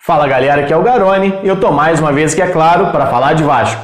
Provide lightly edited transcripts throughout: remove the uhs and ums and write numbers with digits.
Fala galera, aqui é o Garoni e eu tô mais uma vez aqui, é claro, para falar de Vasco.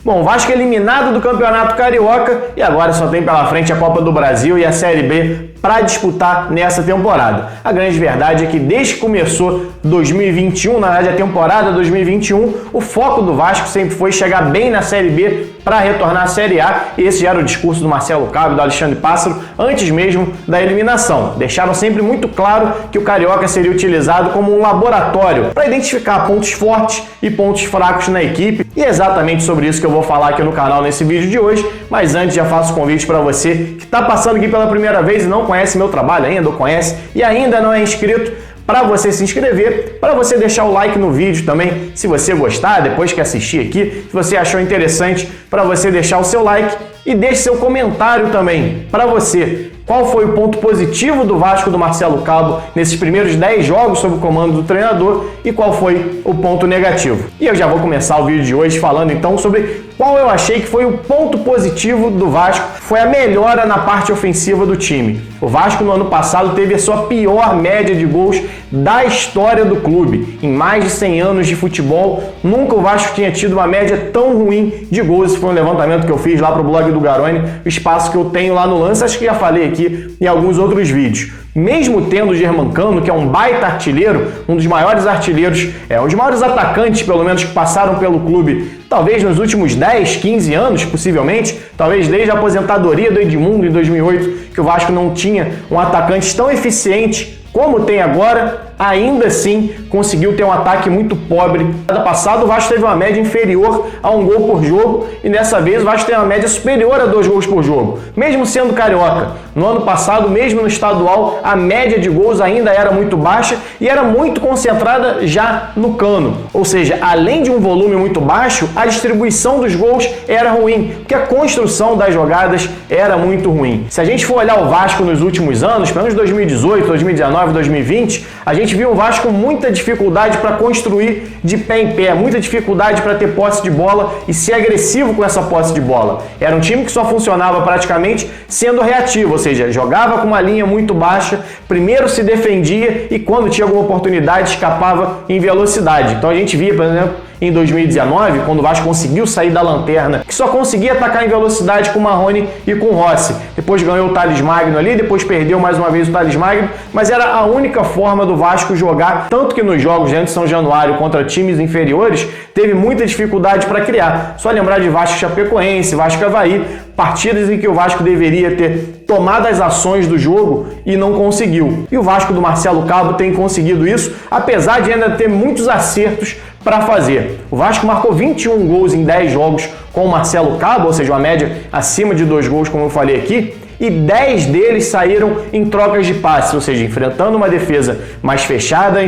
Bom, o Vasco é eliminado do Campeonato Carioca e agora só tem pela frente a Copa do Brasil e a Série B para disputar nessa temporada. A grande verdade é que desde que começou 2021, na verdade a temporada 2021, o foco do Vasco sempre foi chegar bem na Série B para retornar à Série A, e esse já era o discurso do Marcelo Cabo e do Alexandre Pássaro antes mesmo da eliminação. Deixaram sempre muito claro que o Carioca seria utilizado como um laboratório para identificar pontos fortes e pontos fracos na equipe, e é exatamente sobre isso que eu vou falar aqui no canal nesse vídeo de hoje. Mas antes já faço convite para você que está passando aqui pela primeira vez e não conhece meu trabalho ainda, ou conhece e ainda não é inscrito, para você se inscrever, para você deixar o like no vídeo também, se você gostar, depois que assistir aqui, se você achou interessante, para você deixar o seu like e deixe seu comentário também, para você. Qual foi o ponto positivo do Vasco do Marcelo Cabo nesses primeiros 10 jogos sob o comando do treinador e qual foi o ponto negativo? E eu já vou começar o vídeo de hoje falando então sobre qual eu achei que foi o ponto positivo do Vasco. Foi a melhora na parte ofensiva do time. O Vasco no ano passado teve a sua pior média de gols da história do clube. Em mais de 100 anos de futebol, nunca o Vasco tinha tido uma média tão ruim de gols. Esse foi um levantamento que eu fiz lá para o blog do Garoni, o espaço que eu tenho lá no Lance, acho que já falei aqui em alguns outros vídeos. Mesmo tendo o Germancano, que é um baita artilheiro, um dos maiores artilheiros, um dos maiores atacantes, pelo menos, que passaram pelo clube, talvez nos últimos 10, 15 anos, possivelmente, talvez desde a aposentadoria do Edmundo em 2008, que o Vasco não tinha um atacante tão eficiente como tem agora, ainda assim conseguiu ter um ataque muito pobre. No passado o Vasco teve uma média inferior a um gol por jogo e dessa vez o Vasco tem uma média superior a 2 gols por jogo, mesmo sendo carioca. No ano passado, mesmo no estadual, a média de gols ainda era muito baixa e era muito concentrada já no Cano. Ou seja, além de um volume muito baixo, a distribuição dos gols era ruim, porque a construção das jogadas era muito ruim. Se a gente for olhar o Vasco nos últimos anos, pelo menos 2018, 2019, 2020, a gente viu o Vasco com muita dificuldade para construir de pé em pé, muita dificuldade para ter posse de bola e ser agressivo com essa posse de bola. Era um time que só funcionava praticamente sendo reativo, ou seja, jogava com uma linha muito baixa, primeiro se defendia e quando tinha alguma oportunidade escapava em velocidade. Então a gente via, por exemplo, em 2019, quando o Vasco conseguiu sair da lanterna, que só conseguia atacar em velocidade com o Marrone e com o Rossi. Depois ganhou o Thales Magno ali, depois perdeu mais uma vez o Thales Magno, mas era a única forma do Vasco jogar, tanto que nos jogos de São Januário contra times inferiores, teve muita dificuldade para criar. Só lembrar de Vasco Chapecoense, Vasco Avaí, partidas em que o Vasco deveria ter tomado as ações do jogo e não conseguiu. E o Vasco do Marcelo Cabo tem conseguido isso, apesar de ainda ter muitos acertos para fazer. O Vasco marcou 21 gols em 10 jogos com o Marcelo Cabo, ou seja, uma média acima de 2 gols, como eu falei aqui, e 10 deles saíram em trocas de passes, ou seja, enfrentando uma defesa mais fechada,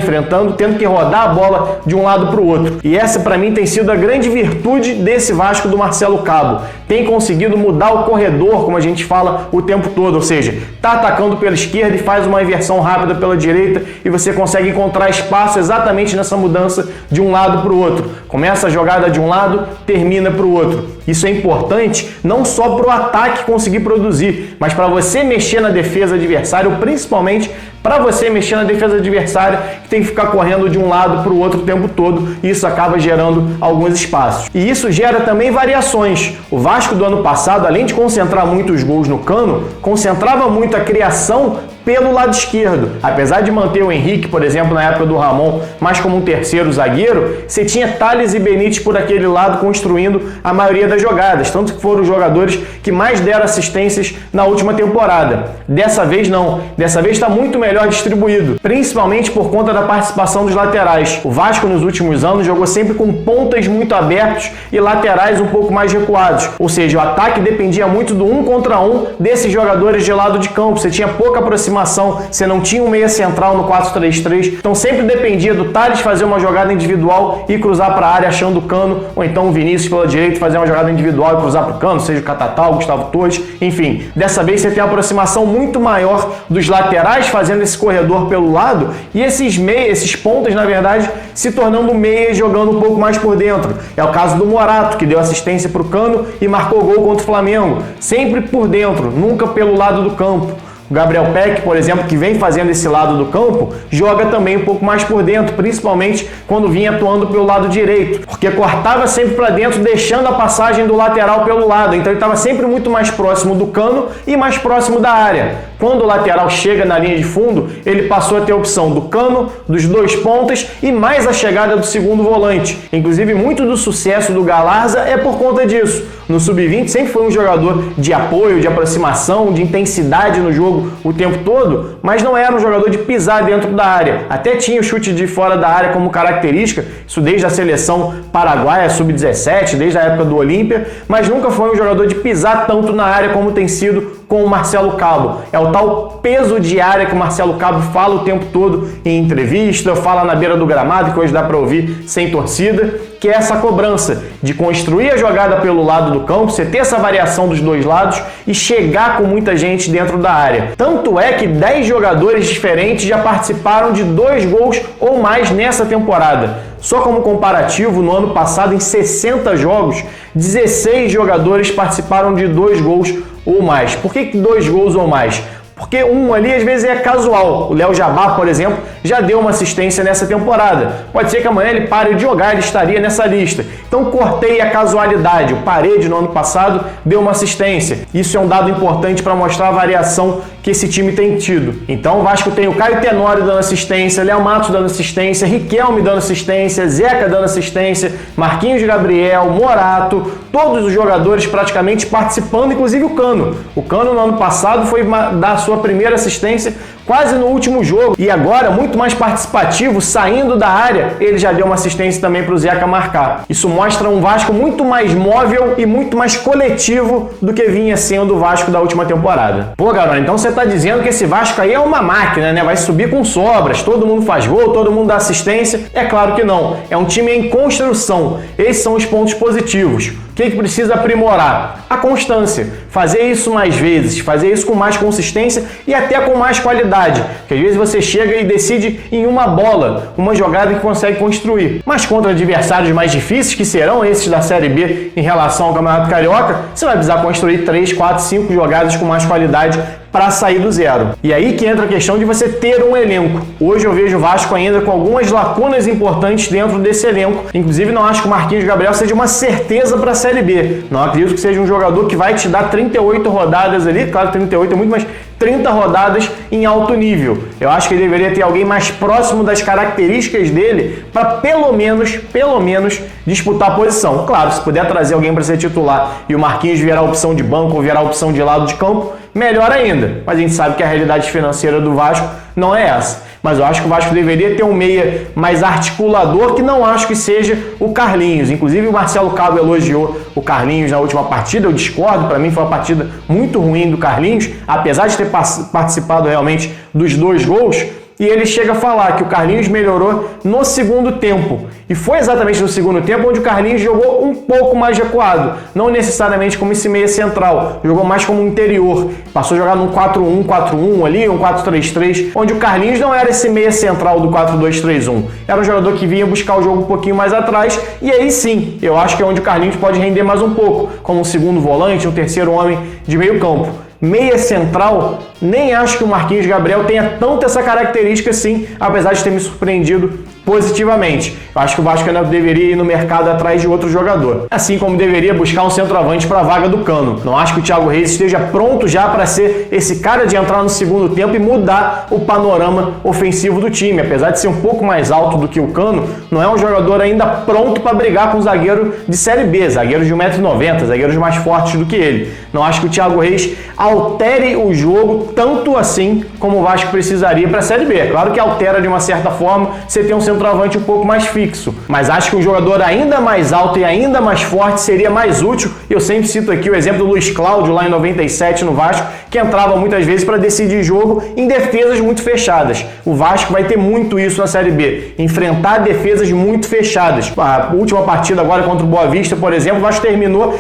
tendo que rodar a bola de um lado para o outro. E essa, para mim, tem sido a grande virtude desse Vasco do Marcelo Cabo. Tem conseguido mudar o corredor, como a gente fala o tempo todo, ou seja, está atacando pela esquerda e faz uma inversão rápida pela direita e você consegue encontrar espaço exatamente nessa mudança de um lado para o outro. Começa a jogada de um lado, termina para o outro. Isso é importante não só para o ataque conseguir produzir, mas para você mexer na defesa adversária, ou principalmente para você mexer na defesa adversária, que tem que ficar correndo de um lado para o outro o tempo todo, e isso acaba gerando alguns espaços. E isso gera também variações. O Vasco do ano passado, além de concentrar muitos gols no Cano, concentrava muito a criação pelo lado esquerdo. Apesar de manter o Henrique, por exemplo, na época do Ramon, mais como um terceiro zagueiro, você tinha Thales e Benítez por aquele lado construindo a maioria das jogadas, tanto que foram os jogadores que mais deram assistências na última temporada. Dessa vez não. Dessa vez está muito melhor distribuído, principalmente por conta da participação dos laterais. O Vasco nos últimos anos jogou sempre com pontas muito abertos e laterais um pouco mais recuados, ou seja, o ataque dependia muito do 1 contra 1 desses jogadores de lado de campo. Você tinha pouca aproximação aproximação, você não tinha um meia central no 4-3-3, então sempre dependia do Tales fazer uma jogada individual e cruzar para a área achando o Cano, ou então o Vinícius pela direita fazer uma jogada individual e cruzar para o Cano, seja o Catatal, o Gustavo Torres, enfim. Dessa vez você tem uma aproximação muito maior dos laterais fazendo esse corredor pelo lado e esses pontas, na verdade, se tornando meias jogando um pouco mais por dentro. É o caso do Morato, que deu assistência para o Cano e marcou gol contra o Flamengo. Sempre por dentro, nunca pelo lado do campo. O Gabriel Peck, por exemplo, que vem fazendo esse lado do campo, joga também um pouco mais por dentro, principalmente quando vinha atuando pelo lado direito, porque cortava sempre para dentro, deixando a passagem do lateral pelo lado. Então ele estava sempre muito mais próximo do Cano e mais próximo da área. Quando o lateral chega na linha de fundo, ele passou a ter a opção do Cano, dos dois pontas e mais a chegada do segundo volante. Inclusive, muito do sucesso do Galarza é por conta disso. No Sub-20 sempre foi um jogador de apoio, de aproximação, de intensidade no jogo o tempo todo, mas não era um jogador de pisar dentro da área. Até tinha o chute de fora da área como característica, isso desde a seleção paraguaia Sub-17, desde a época do Olímpia, mas nunca foi um jogador de pisar tanto na área como tem sido com o Marcelo Cabo. É o tal peso de área que o Marcelo Cabo fala o tempo todo em entrevista, fala na beira do gramado, que hoje dá para ouvir sem torcida, que é essa cobrança de construir a jogada pelo lado do campo, você ter essa variação dos dois lados e chegar com muita gente dentro da área. Tanto é que 10 jogadores diferentes já participaram de 2 gols ou mais nessa temporada. Só como comparativo, no ano passado, em 60 jogos, 16 jogadores participaram de 2 gols ou mais. Por que 2 gols ou mais? Porque um ali às vezes é casual. O Léo Jabá, por exemplo, já deu uma assistência nessa temporada. Pode ser que amanhã ele pare de jogar, ele estaria nessa lista. Então cortei a casualidade. O Parede no ano passado deu uma assistência. Isso é um dado importante para mostrar a variação que esse time tem tido. Então o Vasco tem o Caio Tenório dando assistência, Léo Matos dando assistência, Riquelme dando assistência, Zeca dando assistência, Marquinhos Gabriel, Morato, todos os jogadores praticamente participando, inclusive o Cano. O Cano no ano passado foi dar a sua primeira assistência quase no último jogo e agora muito mais participativo, saindo da área, ele já deu uma assistência também para o Zeca marcar. Isso mostra um Vasco muito mais móvel e muito mais coletivo do que vinha sendo o Vasco da última temporada. Pô, galera, então você tá dizendo que esse Vasco aí é uma máquina, né? Vai subir com sobras, todo mundo faz gol, todo mundo dá assistência. É claro que não, é um time em construção. Esses são os pontos positivos. O que precisa aprimorar? A constância. Fazer isso mais vezes, fazer isso com mais consistência e até com mais qualidade. Porque às vezes você chega e decide em uma bola, uma jogada que consegue construir. Mas contra adversários mais difíceis, que serão esses da Série B em relação ao Campeonato Carioca, você vai precisar construir 3, 4, 5 jogadas com mais qualidade para sair do zero. E aí que entra a questão de você ter um elenco. Hoje eu vejo o Vasco ainda com algumas lacunas importantes dentro desse elenco. Inclusive não acho que o Marquinhos Gabriel seja uma certeza para a Série B. Não acredito que seja um jogador que vai te dar 38 rodadas ali, claro, 38 é muito, mas 30 rodadas em alto nível. Eu acho que ele deveria ter alguém mais próximo das características dele para pelo menos disputar a posição. Claro, se puder trazer alguém para ser titular e o Marquinhos virar a opção de banco ou virar a opção de lado de campo, melhor ainda. Mas a gente sabe que a realidade financeira do Vasco não é essa. Mas eu acho que o Vasco deveria ter um meia mais articulador, que não acho que seja o Carlinhos. Inclusive o Marcelo Cabo elogiou o Carlinhos na última partida. Eu discordo, para mim foi uma partida muito ruim do Carlinhos, apesar de ter participado realmente dos 2 gols. E ele chega a falar que o Carlinhos melhorou no segundo tempo. E foi exatamente no segundo tempo onde o Carlinhos jogou um pouco mais recuado. Não necessariamente como esse meia central. Jogou mais como interior. Passou a jogar num 4-1-4-1 ali, um 4-3-3. Onde o Carlinhos não era esse meia central do 4-2-3-1. Era um jogador que vinha buscar o jogo um pouquinho mais atrás. E aí sim, eu acho que é onde o Carlinhos pode render mais um pouco. Como um segundo volante, um terceiro homem de meio campo. Meia central, nem acho que o Marquinhos Gabriel tenha tanto essa característica assim, apesar de ter me surpreendido positivamente. Eu acho que o Vasco ainda deveria ir no mercado atrás de outro jogador. Assim como deveria buscar um centroavante para a vaga do Cano. Não acho que o Thiago Reis esteja pronto já para ser esse cara de entrar no segundo tempo e mudar o panorama ofensivo do time. Apesar de ser um pouco mais alto do que o Cano, não é um jogador ainda pronto para brigar com um zagueiro de Série B, zagueiros de 1,90 m, zagueiros mais fortes do que ele. Não acho que o Thiago Reis altere o jogo tanto assim como o Vasco precisaria para a Série B. É claro que altera de uma certa forma, você tem um centroavante um pouco mais fixo. Mas acho que um jogador ainda mais alto e ainda mais forte seria mais útil. Eu sempre cito aqui o exemplo do Luiz Cláudio lá em 97 no Vasco, que entrava muitas vezes para decidir jogo em defesas muito fechadas. O Vasco vai ter muito isso na Série B, enfrentar defesas muito fechadas. A última partida agora contra o Boa Vista, por exemplo, o Vasco terminou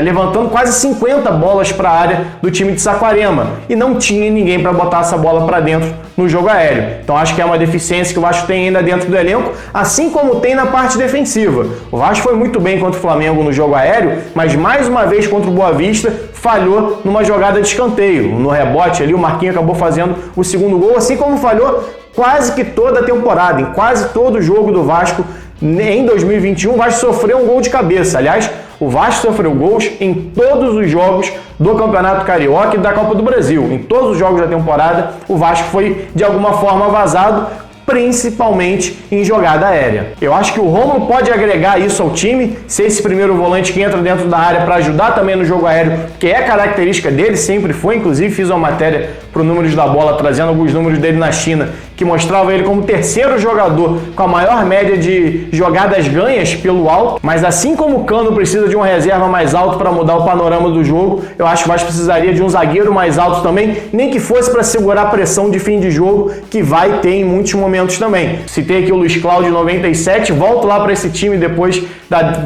levantando quase 50 bolas para a área do time de Saquarema e não tinha ninguém para botar essa bola para dentro no jogo aéreo. Então acho que é uma deficiência que o Vasco tem ainda dentro do elenco, assim como tem na parte defensiva. O Vasco foi muito bem contra o Flamengo no jogo aéreo, mas mais uma vez contra o Boa Vista falhou numa jogada de escanteio. No rebote ali o Marquinhos acabou fazendo o segundo gol, assim como falhou quase que toda a temporada, em quase todo jogo do Vasco. Em 2021 o Vasco sofreu um gol de cabeça. Aliás, o Vasco sofreu gols em todos os jogos do Campeonato Carioca e da Copa do Brasil. Em todos os jogos da temporada, o Vasco foi de alguma forma vazado, principalmente em jogada aérea. Eu acho que o Rômulo pode agregar isso ao time, ser esse primeiro volante que entra dentro da área para ajudar também no jogo aéreo, que é característica dele, sempre foi. Inclusive fiz uma matéria para o Números da Bola, trazendo alguns números dele na China, que mostrava ele como terceiro jogador com a maior média de jogadas ganhas pelo alto. Mas assim como o Cano precisa de uma reserva mais alto para mudar o panorama do jogo, eu acho que o Vasco precisaria de um zagueiro mais alto também, nem que fosse para segurar a pressão de fim de jogo, que vai ter em muitos momentos também. Citei aqui o Luiz Cláudio 97, volto lá para esse time depois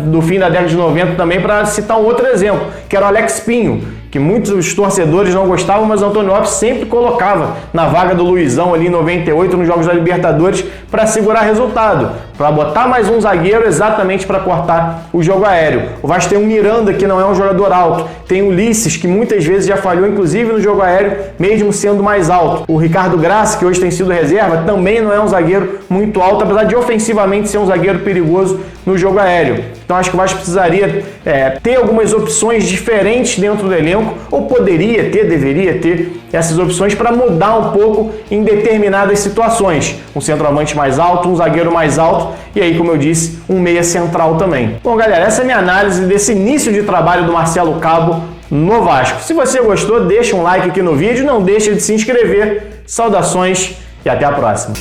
do fim da década de 90 também para citar um outro exemplo, que era o Alex Pinho, que muitos torcedores não gostavam, mas o Antônio Lopes sempre colocava na vaga do Luizão ali em 98 nos Jogos da Libertadores para segurar resultado, para botar mais um zagueiro exatamente para cortar o jogo aéreo. O Vasco tem um Miranda, que não é um jogador alto, tem o Ulisses, que muitas vezes já falhou inclusive no jogo aéreo, mesmo sendo mais alto. O Ricardo Graça, que hoje tem sido reserva, também não é um zagueiro muito alto, apesar de ofensivamente ser um zagueiro perigoso no jogo aéreo. Então acho que o Vasco precisaria ter algumas opções diferentes dentro do elenco, ou poderia ter, deveria ter essas opções para mudar um pouco em determinadas situações. Um centroavante mais alto, um zagueiro mais alto e aí, como eu disse, um meia central também. Bom, galera, essa é a minha análise desse início de trabalho do Marcelo Cabo no Vasco. Se você gostou, deixa um like aqui no vídeo, não deixe de se inscrever. Saudações e até a próxima.